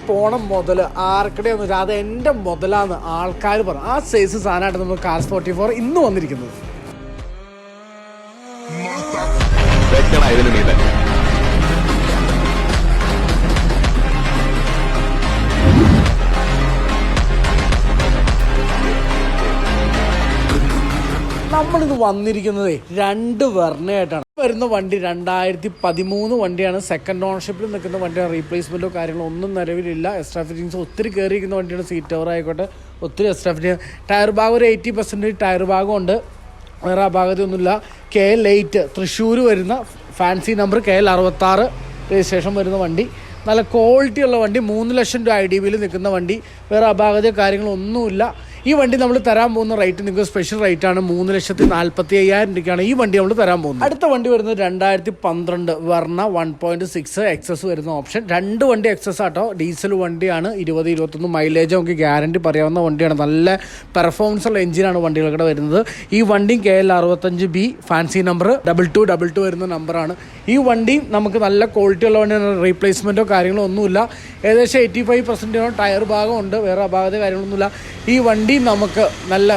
പോണം മുതൽ ആർക്കടെയൊന്നും അത് എൻ്റെ മുതലാന്ന് ആൾക്കാർ പറഞ്ഞു. ആ സൈസ് സാധനമായിട്ട് നമ്മൾ കാർസ് 44 ഇന്ന് വന്നിരിക്കുന്നത്. നമ്മളിത് വന്നിരിക്കുന്നത് 2 വെർണയായിട്ടാണ്. വരുന്ന വണ്ടി 2013 വണ്ടിയാണ്. സെക്കൻഡ് ഓണർഷിപ്പിൽ നിൽക്കുന്ന വണ്ടിയാണ്. റീപ്ലേസ്മെൻറ്റോ കാര്യങ്ങളോ ഒന്നും നിലവിലില്ല. എക്സ്ട്രാ ഫിറ്റിങ്സ് ഒത്തിരി കയറിയിരിക്കുന്ന വണ്ടിയാണ്. സീറ്റ് കവർ ആയിക്കോട്ടെ, ഒത്തിരി എക്സ്ട്രാ ഫിറ്റിങ്. ടയർ ഭാഗം ഒരു 80% ടയർ ഭാഗമുണ്ട്. വേറെ അപാകതയൊന്നുമില്ല. KL8 തൃശ്ശൂർ വരുന്ന ഫാൻസി നമ്പർ, KL66 രജിസ്ട്രേഷൻ വരുന്ന വണ്ടി. നല്ല ക്വാളിറ്റി ഉള്ള വണ്ടി. 3 ലക്ഷം രൂപ IDBയിൽ നിൽക്കുന്ന വണ്ടി. വേറെ അപാകതയോ കാര്യങ്ങളൊന്നുമില്ല. ഈ വണ്ടി നമ്മൾ തരാൻ പോകുന്ന റേറ്റ് നിങ്ങൾക്ക് സ്പെഷ്യൽ റേറ്റ് ആണ്. 3,45,000 രൂപയ്ക്കാണ് ഈ വണ്ടി നമ്മൾ തരാൻ പോകുന്നത്. അടുത്ത വണ്ടി വരുന്നത് 2012 വെർണ 1.6 എക്സസ് വരുന്ന ഓപ്ഷൻ. 2 വണ്ടി എക്സസ് ആട്ടോ. ഡീസൽ വണ്ടിയാണ്. 20-21 മൈലേജ് നമുക്ക് ഗ്യാരണ്ടി പറയാവുന്ന വണ്ടിയാണ്. നല്ല പെർഫോമൻസ് ഉള്ള എഞ്ചിനാണ് വണ്ടികളുടെ വരുന്നത്. ഈ വണ്ടിയും KL65B ഫാൻസി നമ്പർ 2222 വരുന്ന നമ്പറാണ്. ഈ വണ്ടി നമുക്ക് നല്ല ക്വാളിറ്റി ഉള്ള വണ്ടിയാണ്. റീപ്ലേസ്മെൻറ്റോ കാര്യങ്ങളോ ഒന്നുമില്ല. ഏകദേശം 85% ടയർ ഭാഗമുണ്ട്. വേറെ അപാകത കാര്യങ്ങളൊന്നുമില്ല. ഈ വണ്ടി നമുക്ക് നല്ല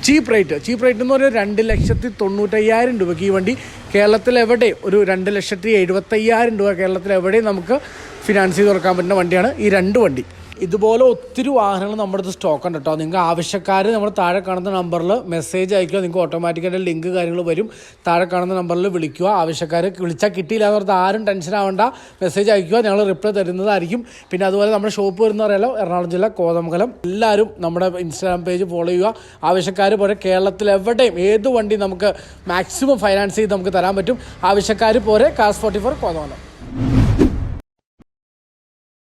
ചീപ്പ് റേറ്റ് എന്ന് പറഞ്ഞാൽ 2,95,000 രൂപയ്ക്ക് ഈ വണ്ടി കേരളത്തിൽ എവിടെ ഒരു 2,70,75,000 രൂപ കേരളത്തിൽ എവിടെയും നമുക്ക് ഫിനാൻസ് ചെയ്ത് കൊടുക്കാൻ പറ്റുന്ന വണ്ടിയാണ് ഈ 2 വണ്ടി. ഇതുപോലെ ഒത്തിരി വാഹനങ്ങൾ നമ്മുടെ അടുത്ത് സ്റ്റോക്ക് ഉണ്ട് കേട്ടോ. നിങ്ങൾക്ക് ആവശ്യക്കാർ നമ്മൾ താഴെ കാണുന്ന നമ്പറിൽ മെസ്സേജ് അയക്കുക. നിങ്ങൾക്ക് ഓട്ടോമാറ്റിക്കായിട്ട് ലിങ്ക് കാര്യങ്ങൾ വരും. താഴെ കാണുന്ന നമ്പറിൽ വിളിക്കുക. ആവശ്യക്കാർ വിളിച്ചാൽ കിട്ടിയില്ല എന്ന് പറഞ്ഞാൽ ആരും ടെൻഷൻ ആവേണ്ട. മെസ്സേജ് അയക്കുക, ഞങ്ങൾ റിപ്ലൈ തരുന്നതായിരിക്കും. പിന്നെ അതുപോലെ നമ്മുടെ ഷോപ്പ് വരുന്ന അറിയാലോ, എറണാകുളം ജില്ല കോതമംഗലം. എല്ലാവരും നമ്മുടെ ഇൻസ്റ്റാഗ്രാം പേജ് ഫോളോ ചെയ്യുക. ആവശ്യക്കാർ പോലെ കേരളത്തിൽ എവിടെയും ഏത് വണ്ടി നമുക്ക് മാക്സിമം ഫൈനാൻസ് ചെയ്ത് നമുക്ക് തരാൻ പറ്റും. ആവശ്യക്കാർ പോലെ കാർസ് 44 കോതമംഗലം.